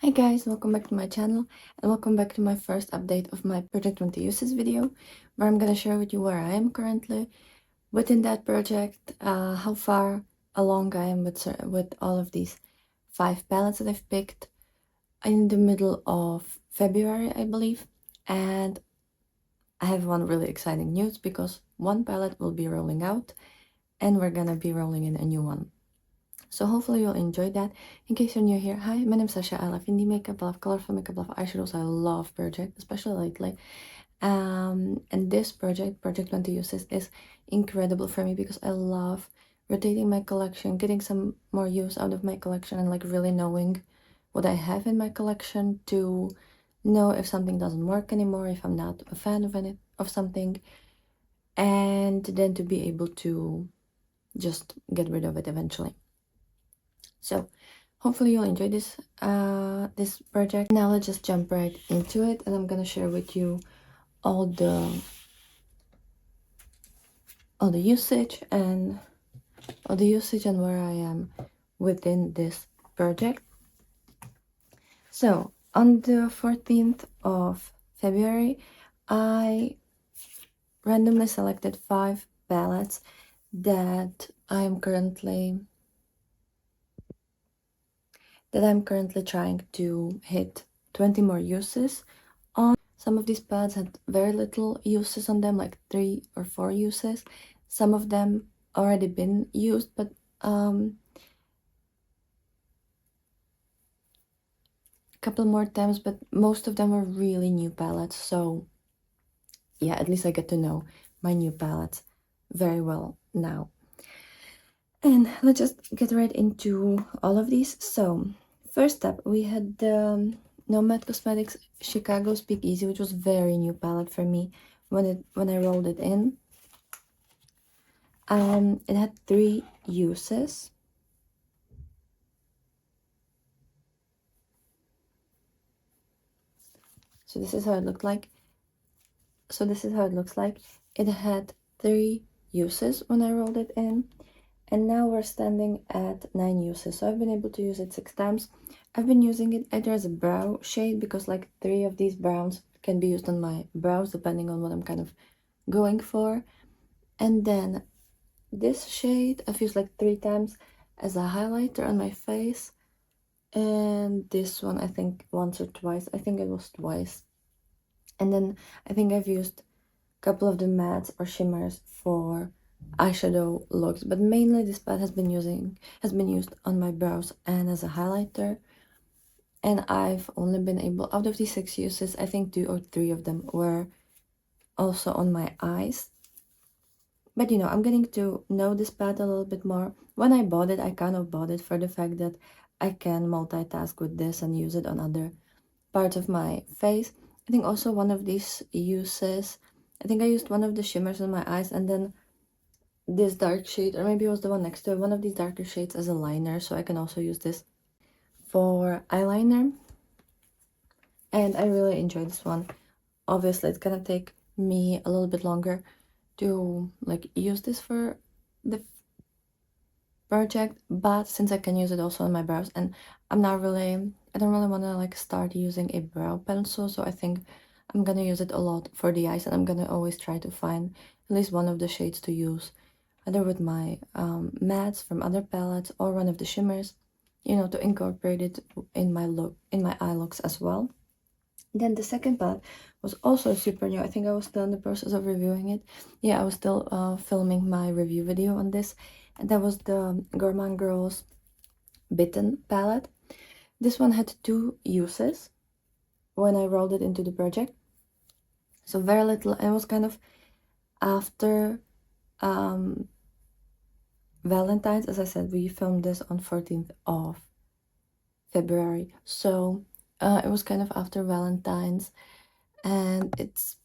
Hi guys, welcome back to my channel and welcome back to my first update of my project 20 uses video, where I'm gonna share with you where I am currently within that project, how far along I am with all of these 5 palettes that I've picked in the middle of February, I believe. And I have one really exciting news because one palette will be rolling out and we're gonna be rolling in a new one. So hopefully you'll enjoy that. In case you're new here, hi, my name's Sasha. I love indie makeup, I love colorful makeup, I love eyeshadows, I love project, especially lately. And this project 20 Uses, is incredible for me because I love rotating my collection, getting some more use out of my collection, and like really knowing what I have in my collection to know if something doesn't work anymore, if I'm not a fan of something, and then to be able to just get rid of it eventually. So hopefully you'll enjoy this project. Now let's just jump right into it, and I'm gonna share with you all the usage and where I am within this project. So on the 14th of February, I randomly selected 5 palettes that I'm currently trying to hit 20 more uses on. Some of these pads had very little uses on them, like 3 or 4 uses. Some of them already been used, but a couple more times, but most of them were really new palettes. So yeah, at least I get to know my new palettes very well now. And let's just get right into all of these. So first up, we had the Nomad Cosmetics Chicago Speakeasy, which was very new palette for me when I rolled it in. It had 3 uses. So this is how it looked like. It had 3 uses when I rolled it in. And now we're standing at 9 uses. So I've been able to use it 6 times. I've been using it either as a brow shade, because like 3 of these browns can be used on my brows depending on what I'm kind of going for. And then this shade I've used like 3 times as a highlighter on my face. And this one I think once or twice. I think it was twice. And then I think I've used a couple of the mattes or shimmers for eyeshadow looks, but mainly this palette has been used on my brows and as a highlighter. And I've only been able, out of these 6 uses, I think 2 or 3 of them were also on my eyes. But I'm getting to know this palette a little bit more. When I bought it, I kind of bought it for the fact that I can multitask with this and use it on other parts of my face. I think also one of these uses, I think I used one of the shimmers on my eyes, and then this dark shade, or maybe it was the one next to it, one of these darker shades as a liner, so I can also use this for eyeliner. And I really enjoy this one. Obviously it's gonna take me a little bit longer to like use this for the project, but since I can use it also on my brows, and I don't really want to like start using a brow pencil, so I think I'm gonna use it a lot for the eyes, and I'm gonna always try to find at least one of the shades to use either with my mattes from other palettes or one of the shimmers, to incorporate it in my eye looks as well. Then the second palette was also super new. I think I was still in the process of reviewing it. Yeah, I was still filming my review video on this, and that was the Gourmand Girls Bitten palette. This one had 2 uses when I rolled it into the project, so very little. And it was kind of after Valentine's. As I said, we filmed this on 14th of February, so it was kind of after Valentine's, and it's,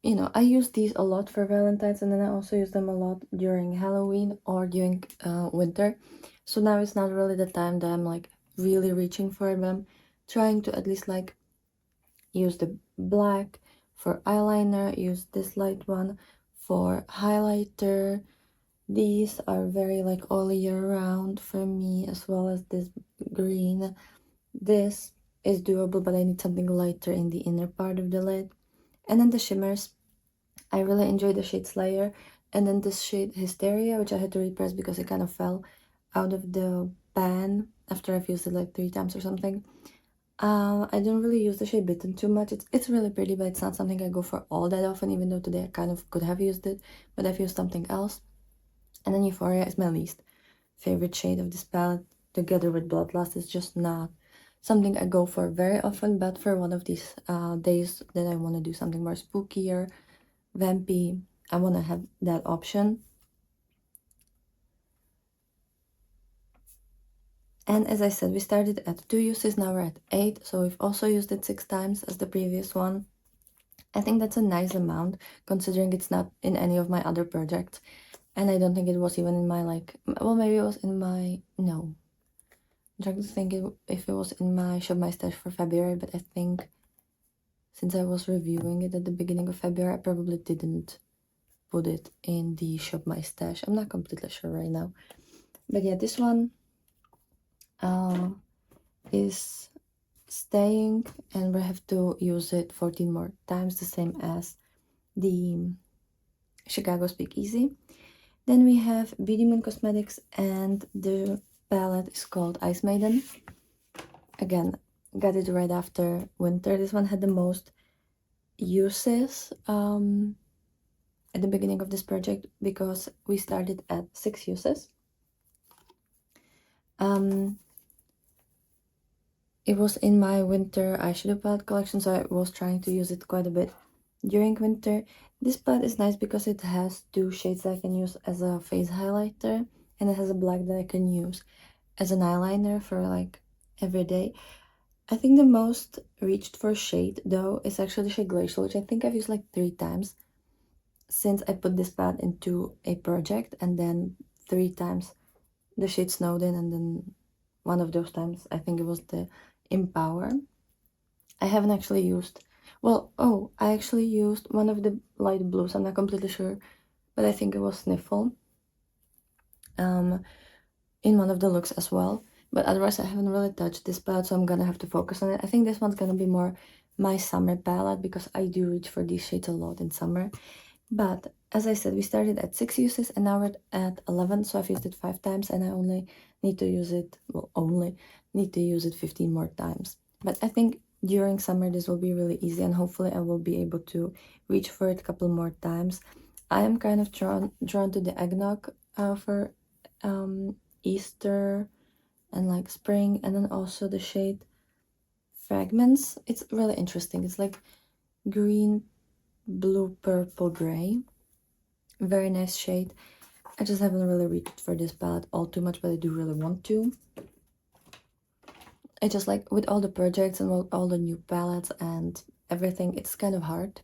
I use these a lot for Valentine's, and then I also use them a lot during Halloween or during winter. So now it's not really the time that I'm like really reaching for them. Trying to at least like use the black for eyeliner, use this light one for highlighter. These are very like all year round for me, as well as this green. This is doable, but I need something lighter in the inner part of the lid. And then the shimmers, I really enjoy the shade Slayer, and then this shade Hysteria, which I had to repress because it kind of fell out of the pan after I've used it like 3 times or something. I don't really use the shade Bitten too much. It's really pretty, but it's not something I go for all that often, even though today I kind of could have used it, but I've used something else. And then Euphoria is my least favorite shade of this palette, together with Bloodlust. It's just not something I go for very often, but for one of these days that I want to do something more spookier, vampy, I want to have that option. And as I said, we started at 2 uses, now we're at 8, so we've also used it 6 times as the previous one. I think that's a nice amount, considering it's not in any of my other projects. And I don't think it was even in my, like, well, maybe it was in my, no. I'm trying to think if it was in my Shop My Stash for February, but I think since I was reviewing it at the beginning of February, I probably didn't put it in the Shop My Stash. I'm not completely sure right now. But yeah, this one is staying, and we have to use it 14 more times, the same as the Chicago Speakeasy. Then we have Beauty Moon Cosmetics, and the palette is called Ice Maiden. Again, got it right after winter. This one had the most uses at the beginning of this project because we started at 6 uses. It was in my winter eyeshadow palette collection, so I was trying to use it quite a bit during winter. This palette is nice because it has 2 shades that I can use as a face highlighter, and it has a black that I can use as an eyeliner for like every day. I think the most reached for shade though is actually the shade Glacial, which I think I've used like 3 times since I put this palette into a project, and then 3 times the shade Snowden, and then one of those times I think it was the Empower. I haven't actually used, well, oh, I actually used one of the light blues, I'm not completely sure, but I think it was Sniffle in one of the looks as well. But otherwise I haven't really touched this palette, so I'm gonna have to focus on it. I think this one's gonna be more my summer palette because I do reach for these shades a lot in summer. But as I said, we started at 6 uses and now we're at 11, so I've used it 5 times and I only need to use it, well, only need to use it 15 more times. But I think during summer this will be really easy, and hopefully I will be able to reach for it a couple more times. I am kind of drawn to the eggnog for Easter and like spring, and then also the shade Fragments. It's really interesting. It's like green, blue, purple, gray. Very nice shade. I just haven't really reached for this palette all too much, but I do really want to. I just like, with all the projects and all the new palettes and everything, it's kind of hard.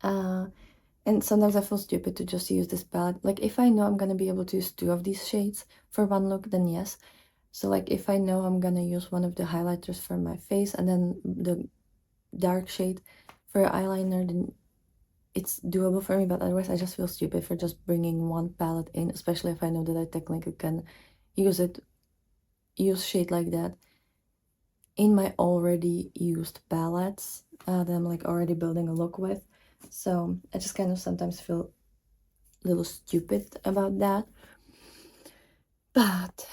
And sometimes I feel stupid to just use this palette. Like, if I know I'm gonna be able to use 2 of these shades for one look, then yes. So like, if I know I'm gonna use one of the highlighters for my face and then the dark shade for eyeliner, then it's doable for me. But otherwise I just feel stupid for just bringing one palette in, especially if I know that I technically can use shade like that in my already used palettes that I'm like already building a look with. So I just kind of sometimes feel a little stupid about that, but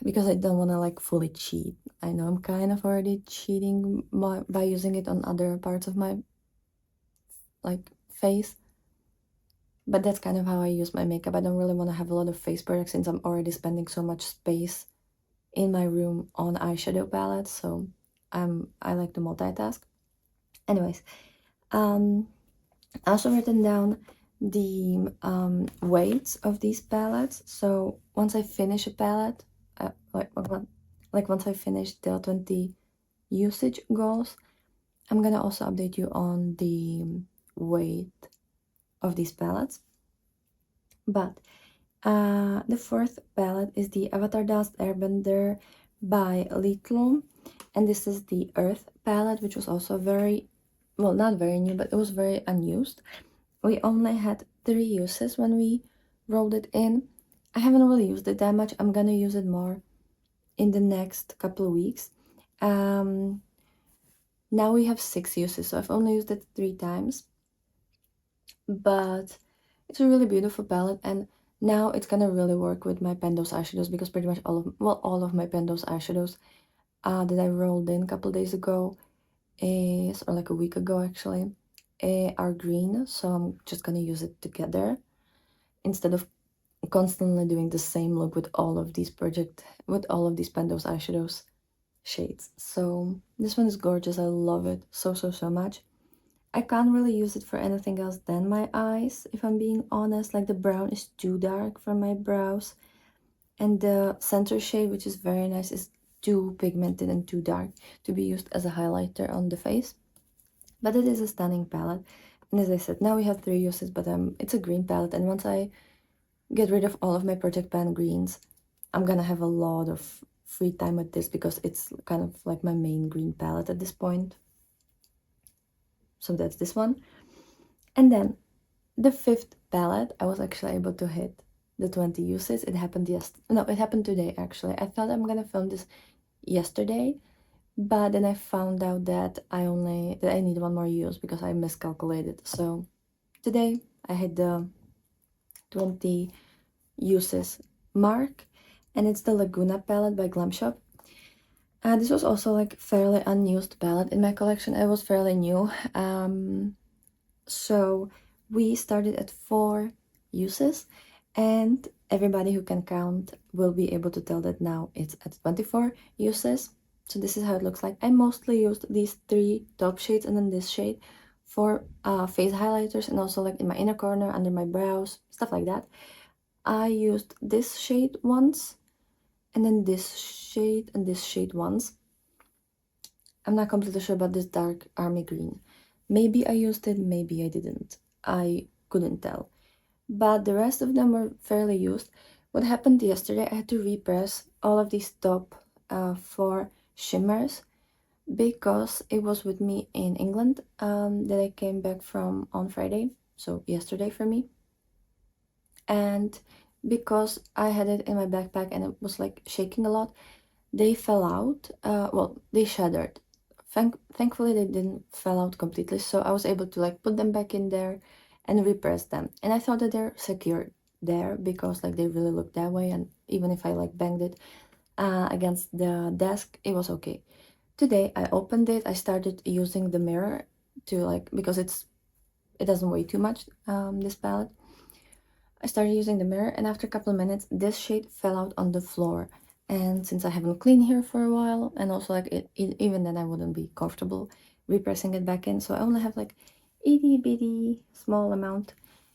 because I don't want to like fully cheat. I know I'm kind of already cheating by using it on other parts of my like face, but that's kind of how I use my makeup. I don't really want to have a lot of face products since I'm already spending so much space in my room on eyeshadow palettes, so I like to multitask. Anyways, I also written down the weights of these palettes. So once I finish a palette, like once I finish the 20 usage goals, I'm gonna also update you on the weight of these palettes. But the 4th palette is the Avatar Dust Airbender by Little, and this is the Earth palette, which was also very, well, not very new, but it was very unused. We only had 3 uses when we rolled it in. I haven't really used it that much. I'm gonna use it more in the next couple of weeks. Now we have 6 uses, so I've only used it 3 times, but it's a really beautiful palette, and now it's gonna really work with my Pendos eyeshadows because pretty much all of my Pendos eyeshadows that I rolled in a couple days ago is, or like a week ago actually, are green, so I'm just gonna use it together instead of constantly doing the same look with all of these Pendos eyeshadows shades. So this one is gorgeous. I love it so, so, so much. I can't really use it for anything else than my eyes, if I'm being honest. Like the brown is too dark for my brows, and the center shade, which is very nice, is too pigmented and too dark to be used as a highlighter on the face. But it is a stunning palette. And as I said, now we have 3 uses, but it's a green palette, and once I get rid of all of my Project Pan greens, I'm gonna have a lot of free time with this because it's kind of like my main green palette at this point. So that's this one. And then the 5th palette, I was actually able to hit the 20 uses. It happened it happened today actually. I thought I'm gonna film this yesterday, but then I found out that I need one more use because I miscalculated. So today I hit the 20 uses mark, and it's the Laguna palette by Glamshop. This was also like fairly unused palette in my collection. It was fairly new. So we started at 4 uses, and everybody who can count will be able to tell that now it's at 24 uses. So this is how it looks like. I mostly used these 3 top shades and then this shade for face highlighters, and also like in my inner corner, under my brows, stuff like that. I used this shade once, and then this shade and this shade once. I'm not completely sure about this dark army green. Maybe I used it, maybe I didn't. I couldn't tell. But the rest of them were fairly used. What happened yesterday, I had to repress all of these top 4 shimmers because it was with me in England that I came back from on Friday, so yesterday for me. And because I had it in my backpack and it was like shaking a lot, they fell out. Well, they shattered. Thankfully, they didn't fall out completely, so I was able to like put them back in there and repress them. And I thought that they're secure there because like they really look that way, and even if I like banged it against the desk, it was okay. Today I opened it. I started using the mirror to like, because it doesn't weigh too much, this palette. I started using the mirror, and after a couple of minutes, this shade fell out on the floor. And since I haven't cleaned here for a while, and also like even then I wouldn't be comfortable repressing it back in, so I only have like itty bitty small amount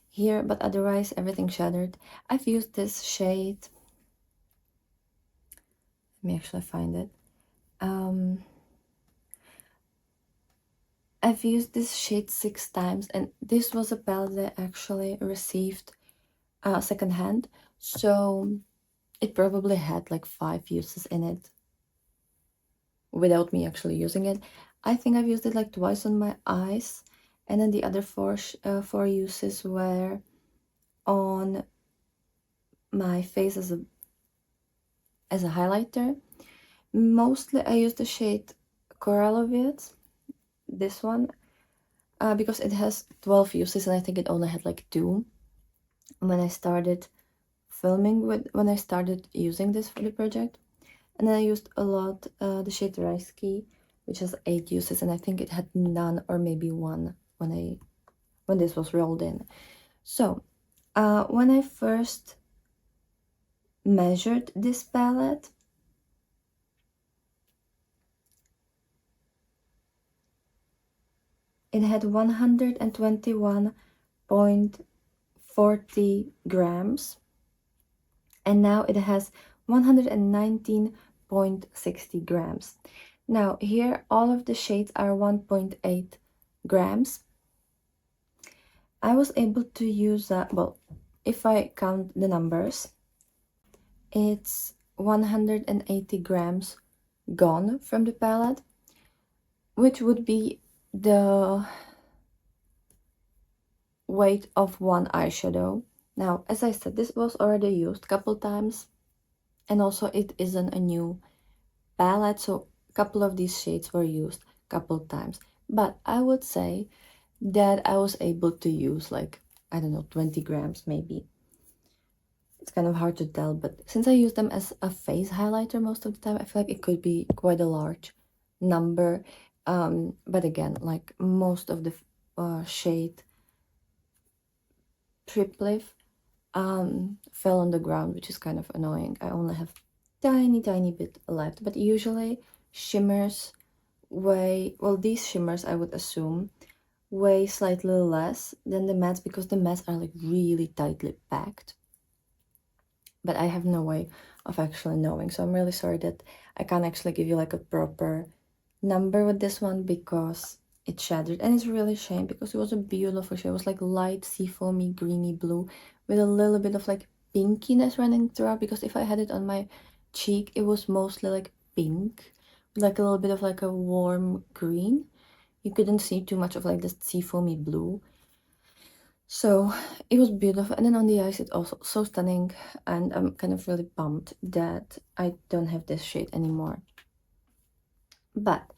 here, but otherwise everything shattered. I've used this shade. Let me actually find it. I've used this shade 6 times, and this was a palette that I actually received secondhand, so it probably had like 5 uses in it without me actually using it. I think I've used it like twice on my eyes, and then the other 4 uses were on my face as a highlighter. Mostly I used the shade Coralloviet, this one, because it has 12 uses, and I think it only had like 2 when I started when I started using this for the project. And then I used a lot the shade Reiki, which has 8 uses, and I think it had none or maybe 1 when this was rolled in. So when I first measured this palette, it had 121.40 grams, and now it has 119.60 grams. Now here all of the shades are 1.8 grams. I was able to use well, if I count the numbers, it's 180 grams gone from the palette, which would be the weight of 1 eyeshadow. Now, as I said, this was already used a couple times, and also it isn't a new palette, so a couple of these shades were used. A couple times, but I would say that I was able to use like, I don't know, 20 grams maybe. It's kind of hard to tell, but since I use them as a face highlighter most of the time, I feel like it could be quite a large number. But again, like most of the shade Trip Leaf fell on the ground, which is kind of annoying. I only have tiny bit left, but usually shimmers weigh, well, these shimmers I would assume weigh slightly less than the mattes because the mattes are like really tightly packed, but I have no way of actually knowing, so I'm really sorry that I can't actually give you like a proper number with this one because it shattered, and it's really a shame because it was a beautiful shade. It was like light seafoamy greeny blue with a little bit of like pinkiness running throughout, because if I had it on my cheek it was mostly like pink with like a little bit of like a warm green. You couldn't see too much of like this seafoamy blue, so it was beautiful. And then on the eyes it's also so stunning, and I'm kind of really bummed that I don't have this shade anymore. But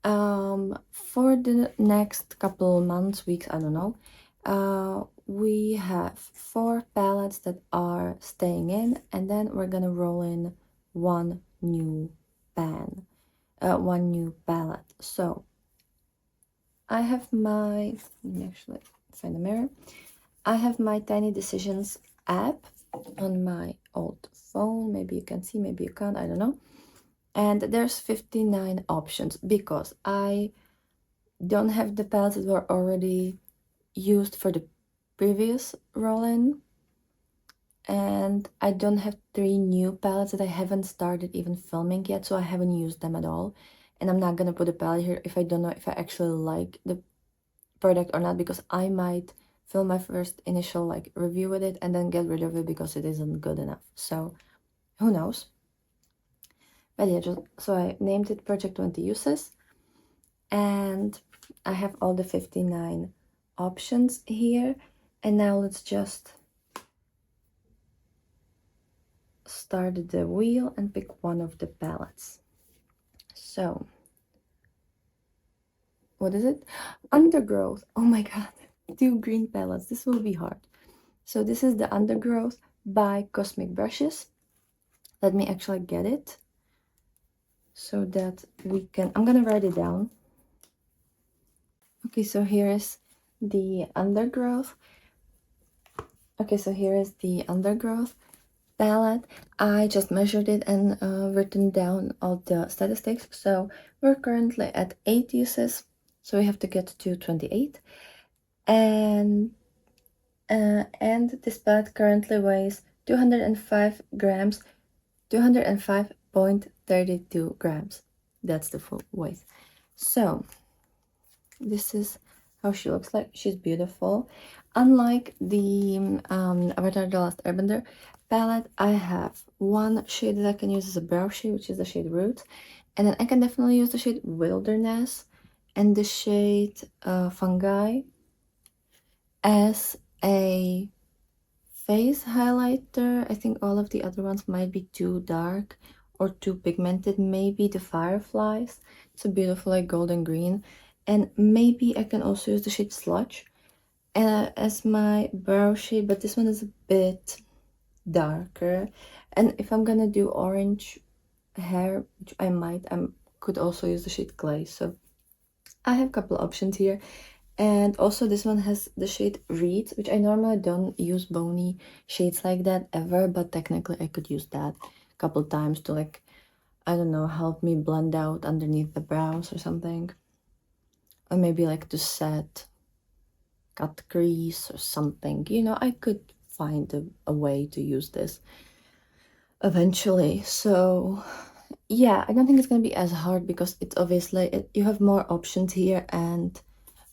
for the next couple months, weeks, I don't know, we have 4 palettes that are staying in, and then we're gonna roll in one new one new palette. So I have my, let me actually find a mirror. I have my Tiny Decisions app on my old phone. Maybe you can see, maybe you can't, I don't know. And there's 59 options because I don't have the palettes that were already used for the previous roll-in, and I don't have 3 new palettes that I haven't started even filming yet, so I haven't used them at all. And I'm not gonna put a palette here if I don't know if I actually like the product or not, because I might film my first initial like review with it and then get rid of it because it isn't good enough. So who knows. But yeah, so I named it Project 20 Uses, and I have all the 59 options here. And now let's just start the wheel and pick one of the palettes. So what is it? Undergrowth. Oh my god, 2 green palettes. This will be hard. So this is the Undergrowth by Cosmic Brushes. Let me actually get it so that we can, I'm gonna write it down. Okay, so here is the Undergrowth. Okay, so here is the Undergrowth palette. I just measured it and written down all the statistics. So we're currently at 8 uses, so we have to get to 28. And this palette currently weighs 205 grams, 205.32 grams. That's the full weight. So this is how she looks like. She's beautiful. Unlike the Avatar: The Last Airbender palette, I have one shade that I can use as a brow shade, which is the shade Roots, and then I can definitely use the shade Wilderness and the shade Fungi as a face highlighter. I think all of the other ones might be too dark or too pigmented. Maybe the Fireflies. It's a beautiful like golden green. And maybe I can also use the shade Sludge as my brow shade, but this one is a bit darker. And if I'm gonna do orange hair, which I might, I could also use the shade Clay. So I have a couple options here. And also this one has the shade Reeds, which I normally don't use bony shades like that ever, but technically I could use that a couple times to like, I don't know, help me blend out underneath the brows or something. Or maybe like to set cut crease or something. You know, I could find a way to use this eventually. So yeah, I don't think it's gonna be as hard because it's obviously, you have more options here, and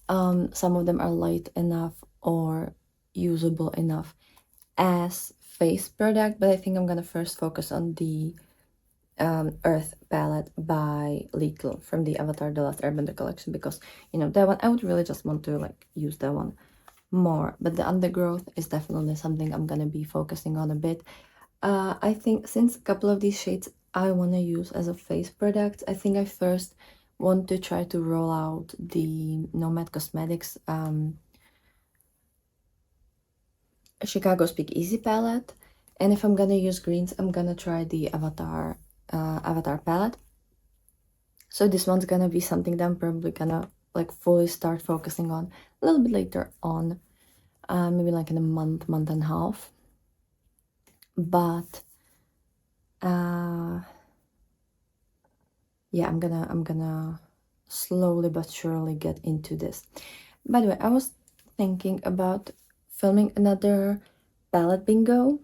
some of them are light enough or usable enough as face product. But I think I'm gonna first focus on the Earth palette by Little from the Avatar: The Last Airbender collection, because you know that one I would really just want to like use that one more. But the Undergrowth is definitely something I'm gonna be focusing on a bit. I think since a couple of these shades I want to use as a face product, I think I first want to try to roll out the Nomad Cosmetics Chicago Speakeasy palette. And if I'm gonna use greens, I'm gonna try the Avatar palette. So this one's gonna be something that I'm probably gonna like fully start focusing on a little bit later on, maybe like in a month and a half. But yeah, I'm gonna slowly but surely get into this. By the way, I was thinking about filming another palette bingo,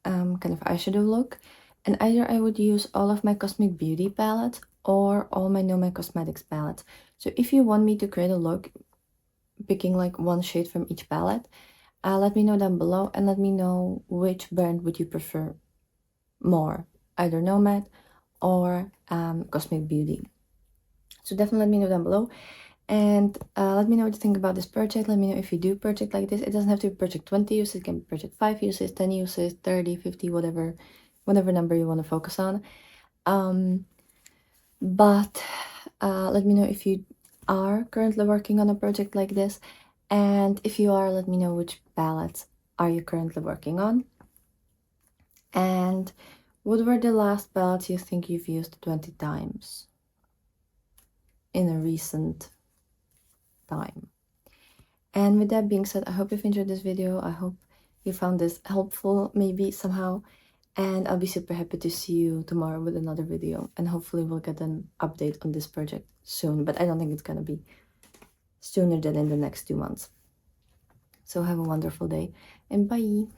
kind of eyeshadow look, and either I would use all of my Cosmic Beauty palettes or all my Nomad Cosmetics palettes. So if you want me to create a look picking like one shade from each palette, let me know down below, and let me know which brand would you prefer more, either Nomad or Cosmic Beauty. So definitely let me know down below, and let me know what you think about this project. Let me know if you do project like this. It doesn't have to be project 20 uses, it can be project 5 uses, 10 uses, 30, 50, whatever number you want to focus on. But let me know if you are currently working on a project like this, and if you are, let me know which palettes are you currently working on, and what were the last palettes you think you've used 20 times in a recent time. And with that being said, I hope you've enjoyed this video. I hope you found this helpful maybe somehow, and I'll be super happy to see you tomorrow with another video, and hopefully we'll get an update on this project soon, but I don't think it's gonna be sooner than in the next 2 months. So have a wonderful day, and bye.